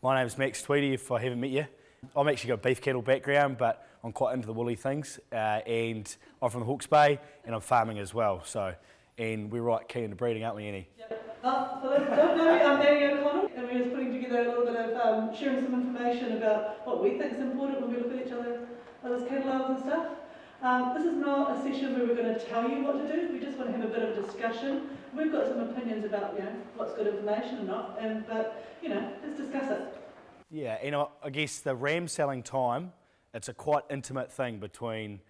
My name's Max Tweedie, if I haven't met you. I'm actually got a beef cattle background, but I'm quite into the woolly things. And I'm from the Hawke's Bay, and I'm farming as well. And we're right keen to breeding, aren't we, Annie? Yep. For those who don't know me, I'm Annie O'Connell, and we're just putting together a little bit of sharing some information about what we think is important when we look at each other's catalogues and stuff. This is not a session where we're going to tell you what to do. We just want to have a bit of a discussion. We've got some opinions about, what's good information and not, but let's discuss it. Yeah, and I guess the ram selling time, it's a quite intimate thing between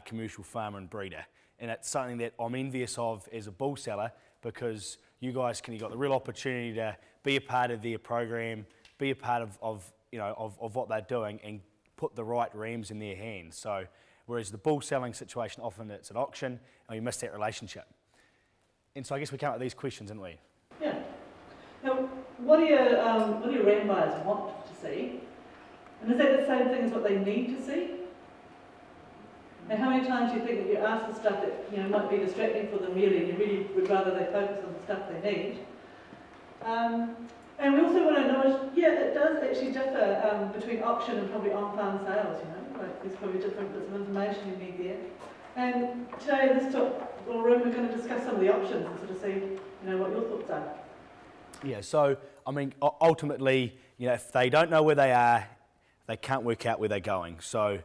commercial farmer and breeder, and it's something that I'm envious of as a bull seller, because you guys you've got the real opportunity to be a part of their program, be a part of what they're doing, and put the right rams in their hands. So whereas the bull selling situation, often it's an auction and you miss that relationship. And so I guess we come up with these questions, didn't we? Yeah. Now, what do your ram buyers want to see? And is that the same thing as what they need to see? And how many times do you think that you ask for stuff that might be distracting for them really, and you really would rather they focus on the stuff they need? And we also want to acknowledge, it does actually differ between auction and probably on-farm sales, like there's probably different bits of information you need there. And today in this little room we're going to discuss some of the options and sort of see, what your thoughts are. Yeah, so, ultimately, if they don't know where they are, they can't work out where they're going. So,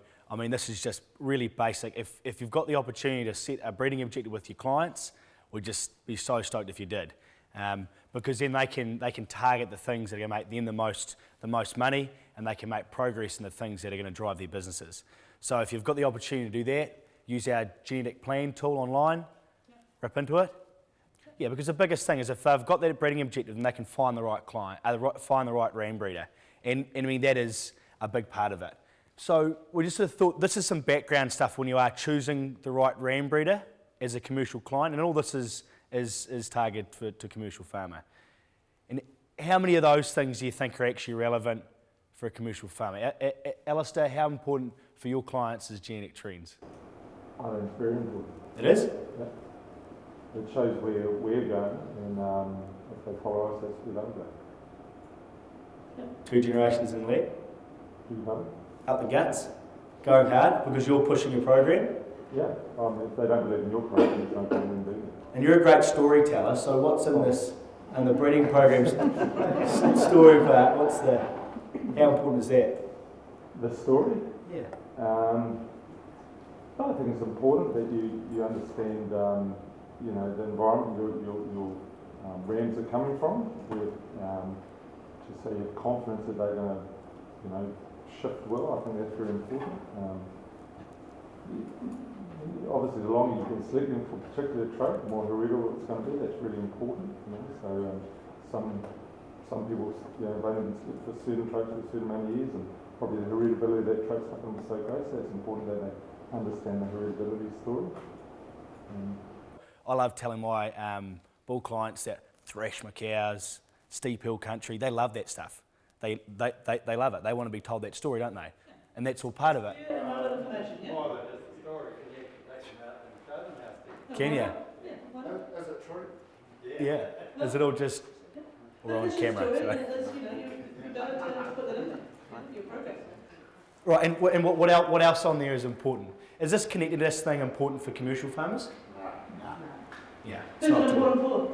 this is just really basic. If you've got the opportunity to set a breeding objective with your clients, we'd just be so stoked if you did. Because then they can target the things that are going to make them the most money, and they can make progress in the things that are going to drive their businesses. So if you've got the opportunity to do that, use our genetic plan tool online, rip into it. Yeah, because the biggest thing is if they've got that breeding objective, then they can find the right client, find the right ram breeder, and that is a big part of it. So we just sort of thought this is some background stuff when you are choosing the right ram breeder as a commercial client, and all this is targeted to commercial farmer. And how many of those things do you think are actually relevant for a commercial farmer? Alistair, how important for your clients is genetic trends? I think it's very important. It is? Yeah. It shows where we're going, and if they follow us, that's where they'll go. Yep. 2 generations in there, Do you know? up the guts, going hard because you're pushing your program. Yeah. If they don't believe in your program, there's no point in doing it. And you're a great storyteller, so what's in this, and the breeding program's story part, how important is that? The story? Yeah. I think it's important that you understand, the environment your rams are coming from. Just so you have confidence that they're going to, shift well. I think that's very important. Obviously, the longer you can select them for a particular trait, the more heritable it's going to be. That's really important. So some people, they've only been selected for certain traits for a certain amount of years, and probably the heritability of that trait's not going to be so great. So it's important that they understand the heritability story. I love telling my bull clients that thrash cows, steep hill country, they love that stuff. They love it. They want to be told that story, don't they? And that's all part of it. Yeah, relevant information, yeah. More than just the story, can you actually out and show them how to? Can you? Yeah, why not? Is it true? Yeah. Is it all just... We're on camera. So. You don't put that in there. Your program. Right, and what else on there is important? Is this connectedness thing important for commercial farmers? No. Yeah. Who's it important for?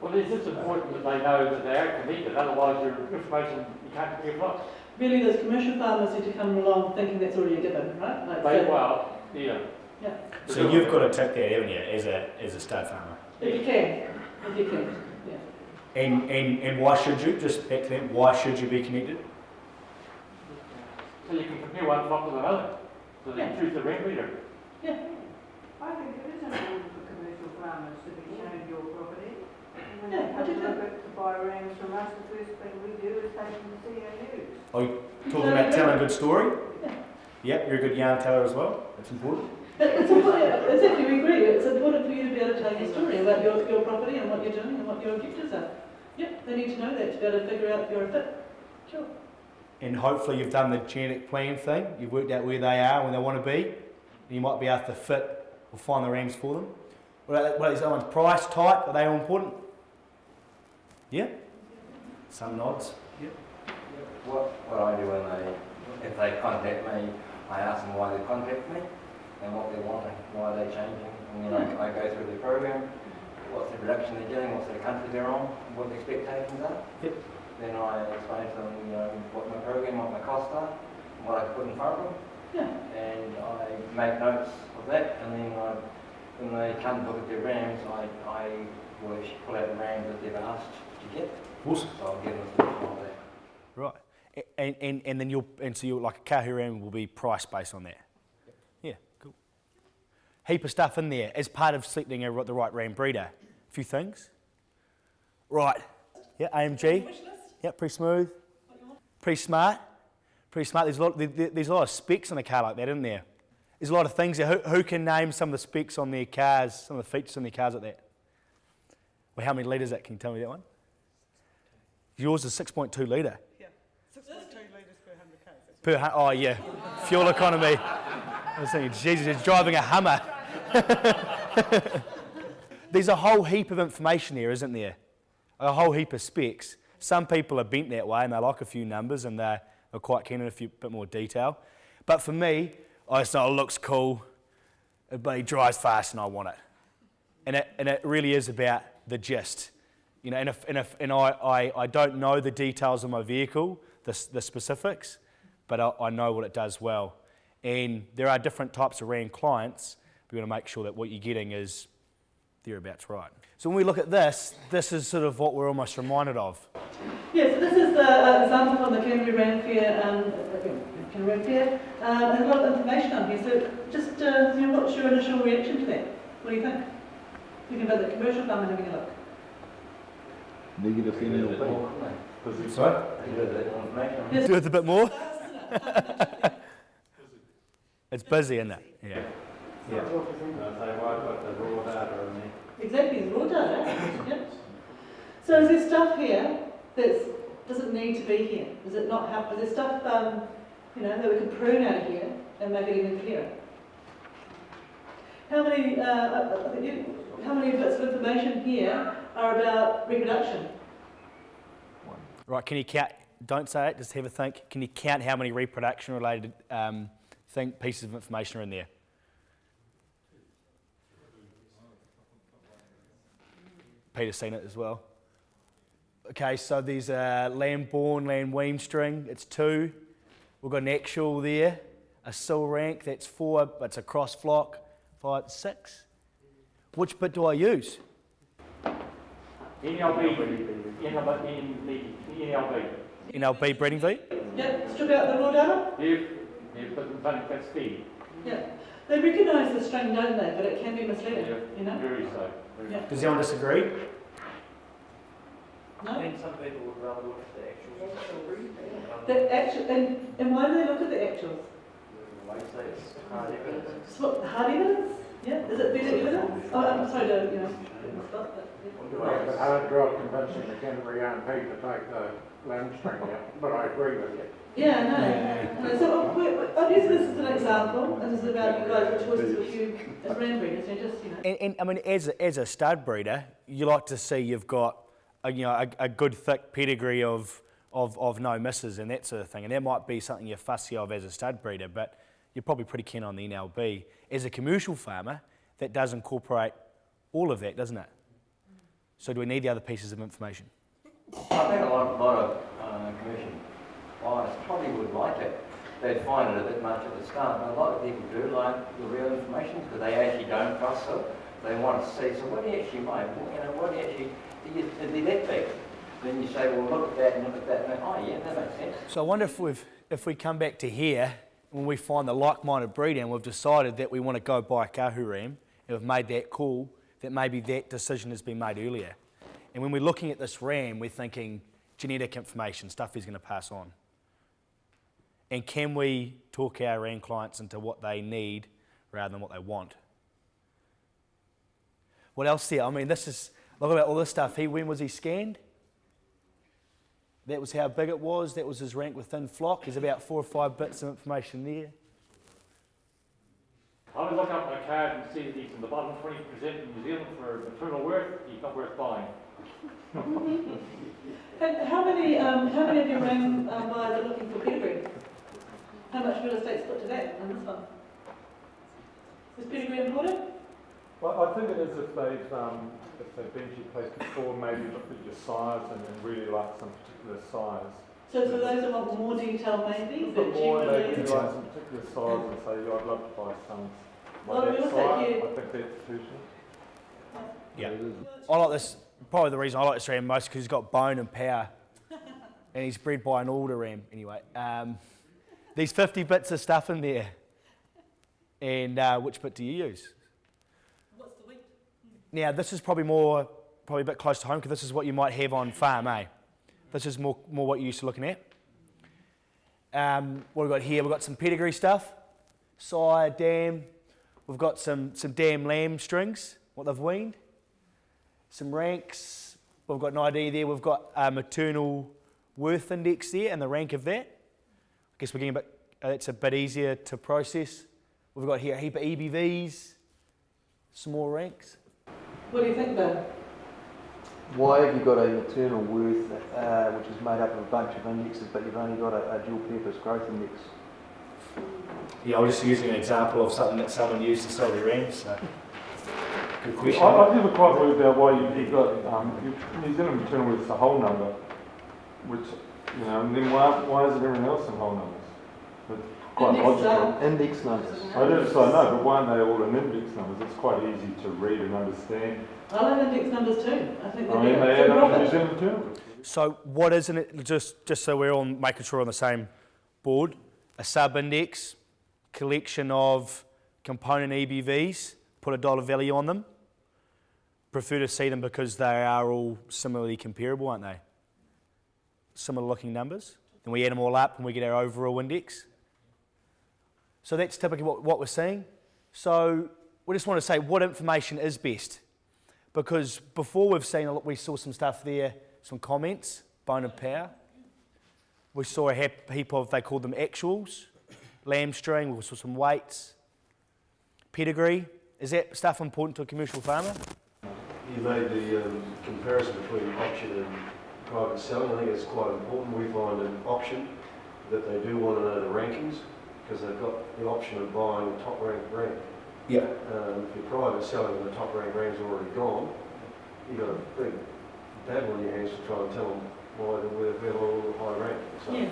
Well, it's just important that they know that they are connected, otherwise your information, you can't give lots. Really, those commercial farmers need to come along thinking that's already a given, right? Yeah. Yeah. So you've got to tick that, haven't you, as a stud farmer? If you can, yeah. And why should you, just back to that, why should you be connected? So you can compare one flock to another, so they can choose the ram breeder. Yeah. I think it is important for commercial farmers to be shown your property. When Yeah, they come to look at to buy rams from us, the first thing we do is take them to see our ewes. Are you talking about telling a good story? Yeah. Yeah, you're a good yarn teller as well. That's important. It's important, exactly, we agree. It's important for you to be able to tell your story about your property and what you're doing and what your objectives are. Yeah, they need to know that to be able to figure out if you're a fit. Sure. And hopefully you've done the genetic plan thing. You've worked out where they are, where they want to be. And you might be able to fit or find the rams for them. What are these other ones? Price, type, are they all important? Yeah? Some nods. Yep. What I do if they contact me, I ask them why they contact me and what they want and why they're changing. And then I go through the program, what's the production they're doing, what's the country they're on, what the expectations are. Yep. Then I explain to them, what my program, what my costs are, what I put in front of them. Yeah. And I make notes of that, and then when they come to look at their RAMs, I will pull out the RAMs that they've asked to get. Awesome. So I'll give them a solution on that. Right. And then you'll like a Kahu RAM will be priced based on that. Yep. Yeah, cool. Heap of stuff in there as part of selecting the right RAM breeder. A few things. Right. Yeah, AMG. Wish list? Yeah, pretty smooth. Pretty smart. Pretty smart. There's a lot of specs in a car like that, isn't there? There's a lot of things there. Who can name some of the specs on their cars, some of the features on their cars like that? Well, how many litres is that? Can you tell me that one? Yours is 6.2 litre. Yeah. 6.2 litres per 100 k's. Oh, yeah. Fuel economy. I was thinking, Jesus, he's driving a Hummer. There's a whole heap of information there, isn't there? A whole heap of specs. Some people are bent that way and they like a few numbers and they're quite keen on a bit more detail. But for me, I just know it looks cool, but he drives fast and I want it. And it really is about the gist. You know, and I don't know the details of my vehicle, the specifics, but I know what it does well. And there are different types of RAM clients. We want to make sure that what you're getting is thereabouts right. So when we look at this is sort of what we're almost reminded of. Yeah, so this is the example from the Canterbury Ram Fair, Canterbury Fair. There's a lot of information on here, so just, what's your initial reaction to that? What do you think? Thinking about the commercial farm and having a look. Negative Sorry? Yes. Do it a bit more? It's busy, isn't it? Yeah. Yeah. Exactly, it's raw data. Yep. So is there stuff here that doesn't need to be here? Does it not have? Is there stuff that we can prune out of here and make it even clearer? How many bits of information here are about reproduction? Right, can you count, don't say it, just have a think. Can you count how many reproduction related pieces of information are in there? Peter's seen it as well. Okay, so there's a lamb born, lamb weaned string, it's 2. We've got an actual there, a sill rank, that's 4, but it's a cross flock, 5, 6. Which bit do I use? NLB breeding V? Yeah, strip out the raw data? You've put in front of that speed. Yeah. They recognise the string, don't they? But it can be misleading, Very so. Yeah. Does anyone disagree? No? I think some people would rather look at the actuals. The actual, and why do they look at the actuals? Hard evidence. What, hard evidence? Yeah. Is it better evidence? Oh, I'm sorry to, stop, but Well, it's a hard job convincing the Canterbury young people to take the lamb string out, but I agree with you. yeah, no. So I'll use this as an example. This is about you guys, which choices would you as ram breeders? So just And I mean, as a stud breeder, you like to see you've got a good thick pedigree of no misses and that sort of thing. And that might be something you're fussy of as a stud breeder, but you're probably pretty keen on the NLB. As a commercial farmer, that does incorporate all of that, doesn't it? So do we need the other pieces of information? I think a lot of commercial buyers probably would like it. They'd find it a bit much at the start, but a lot of people do like the real information because they actually don't trust it. They want to see, so what do you actually make? What do you actually, is it that big? Then you say, well, look at that and look at that, and oh yeah, that makes sense. So I wonder if we come back to here, when we find the like-minded breeder and we've decided that we want to go buy a Kahu ram, and we've made that call, that maybe that decision has been made earlier. And when we're looking at this ram, we're thinking genetic information, stuff he's going to pass on. And can we talk our ram clients into what they need rather than what they want? What else there? I mean, look about all this stuff. When was he scanned? That was how big it was. That was his rank within flock. There's about 4 or 5 bits of information there. I would look up my card and see that he's in the bottom 20% in New Zealand for maternal worth. He's not worth buying. And how many of your ram buyers are looking for pedigree? How much real estate's put to that on this one? Is pedigree important? Well, I think it is if they've been to your place before, maybe looked at your size and then really like some particular size. So for those who want more detail maybe, But more generally... maybe like some particular size and say, I'd love to buy some. Well, That real estate size, here- I think that's sufficient. Yeah. I like this, probably the reason I like this ram most because he's got bone and power. And he's bred by an alder ram anyway. These 50 bits of stuff in there. And which bit do you use? What's the weight? Now this is probably a bit close to home because this is what you might have on farm, eh? This is more what you're used to looking at. What we've got here, we've got some pedigree stuff. Sire, dam. We've got some dam lamb strings, what they've weaned. Some ranks. We've got an ID there. We've got a maternal worth index there and the rank of that. I guess we're getting it's a bit easier to process. We've got here a heap of EBVs, some more ranks. What do you think, Bill? Why have you got a maternal worth which is made up of a bunch of indexes, but you've only got a dual purpose growth index? Yeah, I was just using an example of something that someone used to sell their rams. So. Good question. I've never quite worked out why you've got New Zealand maternal worth is a whole number, which, and then why is it everything else in whole numbers? It's quite logical. Index numbers. I know, but why aren't they all in index numbers? It's quite easy to read and understand. I like index numbers too. I think They add up to New Zealand maternal worth. So what isn't it, just so we're all making sure we're on the same board, a sub-index, collection of component EBVs, put a dollar value on them. Prefer to see them because they are all similarly comparable, aren't they? Similar looking numbers. Then we add them all up and we get our overall index. So that's typically what we're seeing. So we just want to say what information is best. Because before we saw some stuff there, some comments, bone and power. We saw a heap of, they called them actuals, lamb string, we saw some weights, pedigree. Is that stuff important to a commercial farmer? You made the comparison between option and private selling. I think it's quite important. We find an option that they do want to know the rankings because they've got the option of buying a top ranked rank. Yeah. If you're private selling and the top ranked rank's already gone, you've got a big battle on your hands to try and tell them why they're all the high ranking.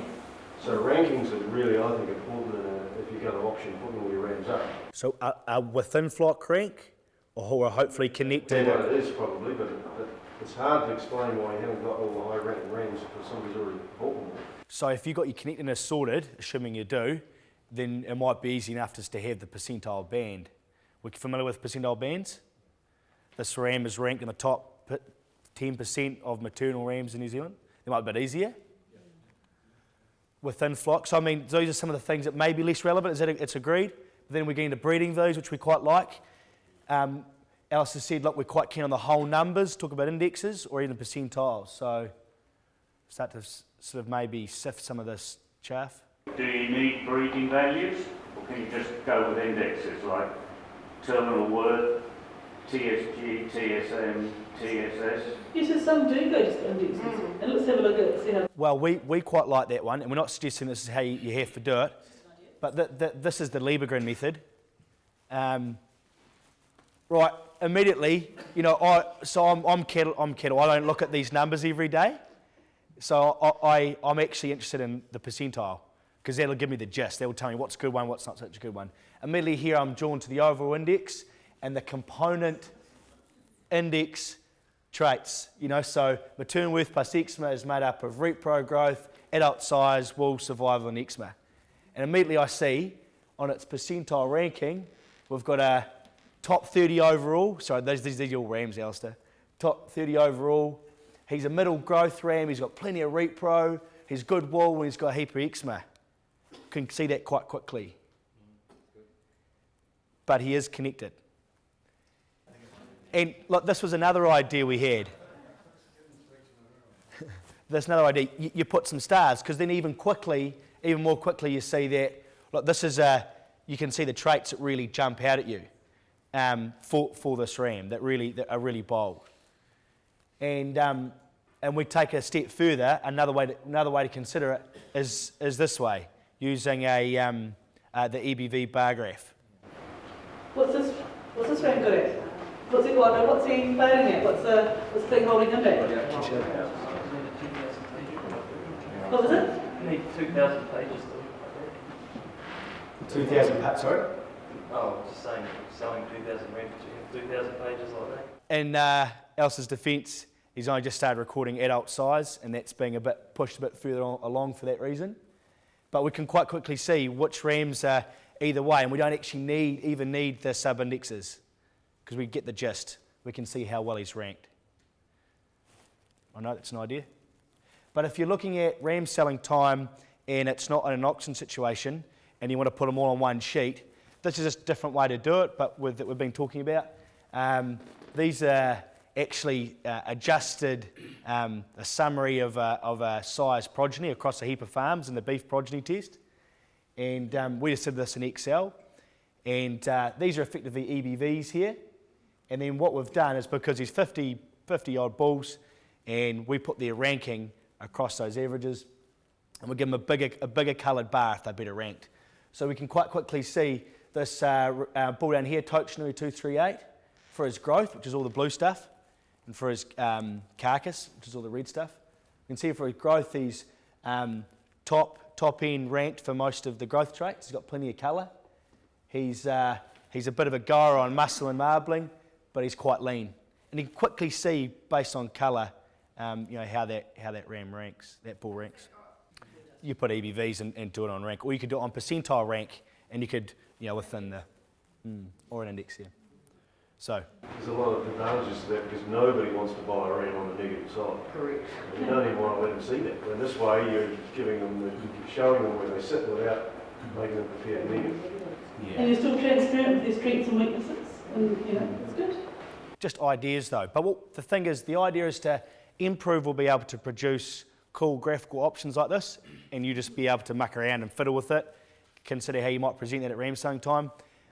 So rankings are really, I think, important if you're going to option putting all your rams up. So a within flock rank, or hopefully connected? Well, it is probably, but it's hard to explain why you haven't got all the high ranking rams because somebody's already bought them. So if you've got your connectedness sorted, assuming you do, then it might be easy enough just to have the percentile band. We're familiar with percentile bands? This ram is ranked in the top 10% of maternal rams in New Zealand. It might be a bit easier. Within flocks. So I mean, those are some of the things that may be less relevant. It's agreed. But then we're getting to breeding those, which we quite like. Alice has said, look, we're quite keen on the whole numbers, talk about indexes or even percentiles. So start to sort of maybe sift some of this chaff. Do you need breeding values, or can you just go with indexes like terminal worth, TSG, TSM, TSS? Yes, so some do go just indexes. And let's have a look at see how. Well, we quite like that one, and we're not suggesting this is how you have to do it, but this is the Liebergren method. Right, immediately, I'm cattle. I don't look at these numbers every day, so I'm actually interested in the percentile because that'll give me the gist. That will tell me what's a good one, what's not such a good one. Immediately here, I'm drawn to the overall index and the component index traits. So maternal worth plus eczema is made up of repro growth, adult size, wool, survival, and eczema. And immediately I see on its percentile ranking, we've got a top 30 overall. Sorry, these are all rams, Alistair. Top 30 overall. He's a middle growth ram. He's got plenty of repro. He's good wool and he's got a heap of eczema. Can see that quite quickly. But he is connected. And look, this was another idea we had. There's another idea. You put some stars because then even more quickly you see that, look, you can see the traits that really jump out at you for this ram that are really bold. And we take a step further. Another way to consider it is this way, using the EBV bar graph. What's this rank good at? What's he failing at? What's the thing holding him back? What was it? You need 2,000 pages. 2,000 pages, sorry? Oh, just saying, selling 2,000 rent, 2,000 pages like that. In Elsa's defence, he's only just started recording adult size, and that's being pushed a bit further along for that reason. But we can quite quickly see which rams are either way, and we don't actually even need the sub-indexes, because we get the gist. We can see how well he's ranked. I know that's an idea. But if you're looking at ram selling time and it's not in an auction situation and you want to put them all on one sheet, this is just a different way to do it, but that we've been talking about. These are actually adjusted, a summary of a size progeny across a heap of farms in the beef progeny test. And we just did this in Excel. And these are effectively EBVs here. And then what we've done is, because there's 50 odd bulls, and we put their ranking across those averages, and we give them a bigger coloured bar if they're better ranked. So we can quite quickly see this bull down here, Tochnui 238, for his growth, which is all the blue stuff, and for his carcass, which is all the red stuff. You can see for his growth, he's top end ranked for most of the growth traits. He's got plenty of colour. He's a bit of a goer on muscle and marbling, but he's quite lean. And you can quickly see, based on colour, how that ram ranks, that bull ranks. You put EBVs and do it on rank, or you could do it on percentile rank, and you could, within the, or an index here. So there's a lot of advantages to that, because nobody wants to buy a ram on the negative side. Correct. You don't even want to let them see that. And this way, you're showing them where they sit without making them prepare to negative. Yeah. And you're still transparent with their strengths and weaknesses, and it's good. Just ideas though. But the thing is, the idea is to improve will be able to produce cool graphical options like this, and you just be able to muck around and fiddle with it, consider how you might present that at ram selling time,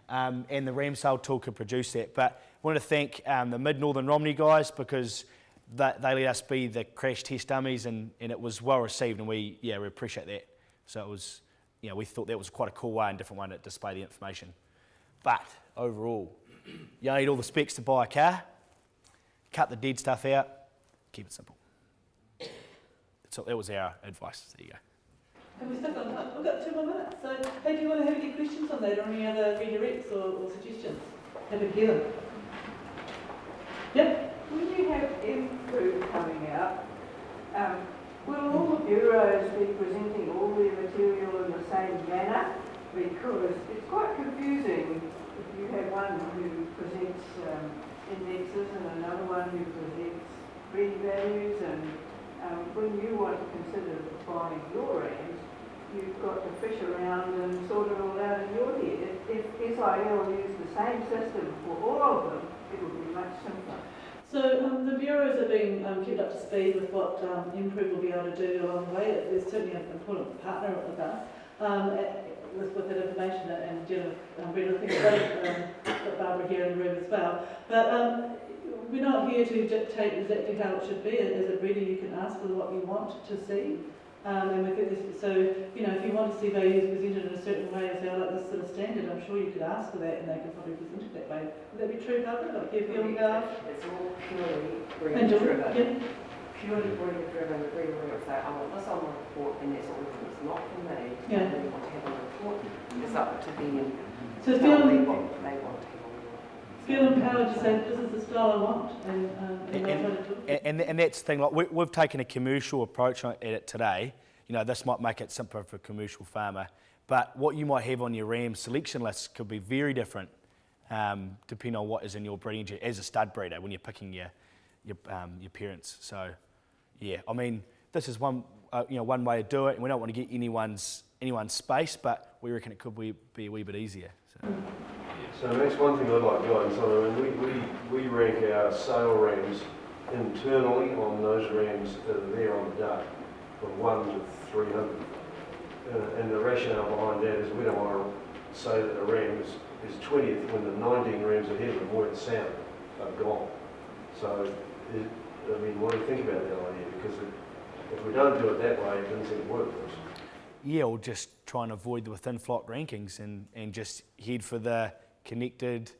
and the ram sale tool can produce that. But I wanted to thank the Mid-Northern Romney guys, because they let us be the crash test dummies, and it was well received, and we appreciate that. So it was, we thought that was quite a cool way and different way to display the information. But overall, you don't need all the specs to buy a car. Cut the dead stuff out, keep it simple. So that was our advice. There you go. Have we stuck on time? We've got 2 more minutes. So, hey, do you want to have any questions on that, or any other redirects or suggestions? Happy to hear them. Yep. When you have improve coming out, will all the bureaus be presenting all their material in the same manner? Because it's quite confusing if you have one who presents indexes and another one who presents breed values, and when you want to consider buying your rams, you've got to fish around and sort it all out in your head. If SIL used the same system for all of them, it would be much simpler. So the bureaus are being kept up to speed with what Improve will be able to do along the way. There's certainly an important partner with us with that information, and Jenna really thinks about Barbara here in the room as well. But we're not here to dictate exactly how it should be. As a breeder, you can ask for what you want to see. And we get this, so, if you want to see values presented in a certain way, and say, I like this sort of standard, I'm sure you could ask for that, and they could probably present it that way. Would that be true, Barbara? Like, if you're it's all purely breeder-driven. Yeah. Purely breeder-driven. The breeder will say, I want this on my report, and that's all it is. It's not for me. Yeah. They want to have a report. It's up to them. So they want to have on the report. Feel empowered to say, this is the style I want, and that's the thing, like we've taken a commercial approach at it today. This might make it simpler for a commercial farmer, but what you might have on your ram selection list could be very different, depending on what is in your breeding as a stud breeder when you're picking your parents. So, yeah, I mean, this is one way to do it, and we don't want to get anyone's space, but we reckon it could be a wee bit easier. So that's one thing I'd like guidance on. I mean, we rank our sale rams internally on those rams that are there on the day, from 1 to 300. And the rationale behind that is we don't want to say that a ram is 20th when the 19 rams ahead of them weren't sound, they're gone. So I mean, what do you think about that idea? Because if we don't do it that way, it doesn't seem to work for us. Yeah, or just try and avoid the within flock rankings and just head for the connected,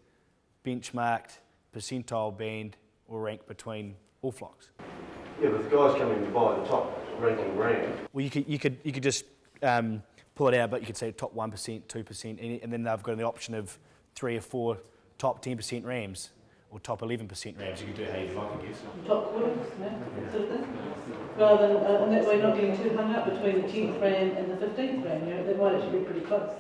benchmarked, percentile band or rank between all flocks. Yeah, but the guys coming to buy the top ranking ram. Well, you could just pull it out, but you could say top 1%, 2%, and then they've got the option of 3 or 4 top 10% rams or top 11% rams. You could do how you like, I guess. Top quarters, yeah, sort of thing. Rather than, and that way not getting too hung up between the 10th ram and the 15th ram, you know, they might actually be pretty close.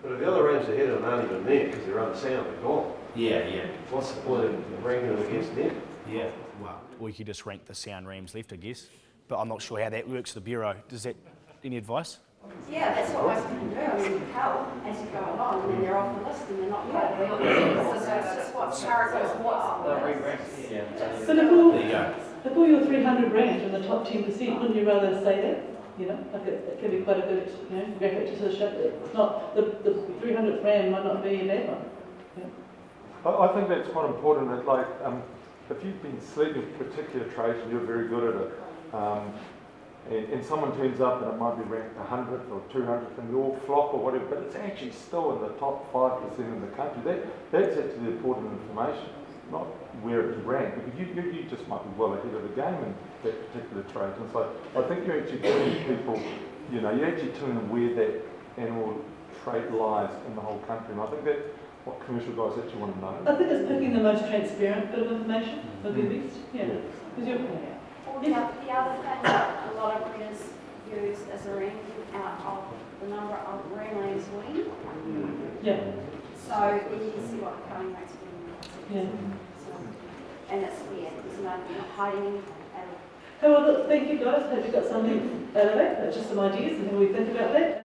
But if the other rams ahead of them aren't even there because they're unsound, they're gone. Yeah, yeah. What's the point of ranking them against them? Yeah, well, or you could just rank the sound rams left, I guess. But I'm not sure how that works, the Bureau. Does that, any advice? Yeah, that's what most people do. I mean, you can tell as you go along, and then they're off the list and they're not yet. So it's just what's paragraphs, what's on the list. But if all your 300 rams are in the top 10%, wouldn't you rather say that? You know, like it can be quite a good, you know, graphic to sort of show that it's not, the 300th ram might not be a bad one. Yeah. I think that's quite important. That, like, if you've been sleeping a particular trait and you're very good at it, and someone turns up and it might be ranked 100th or 200th in your flock or whatever, but it's actually still in the top 5% in the country. That's actually important information, not where it's ranked, because you just might be well ahead of the game in that particular trait. And so I think you're actually telling people, you know, you're actually telling them where that animal trait lies in the whole country. And I think that's what commercial guys actually want to know. I think it's picking the most transparent bit of information would be best. Yeah. Because you're, The other thing that a lot of breeders use is a ranking out of the number of ram lambs weaned. yeah. So then you can see what the culling rate's been. Yeah. So, and it's there's no hiding anything at all. Well, thank you guys. Hope you got something out of it. Just some ideas and how we think about that.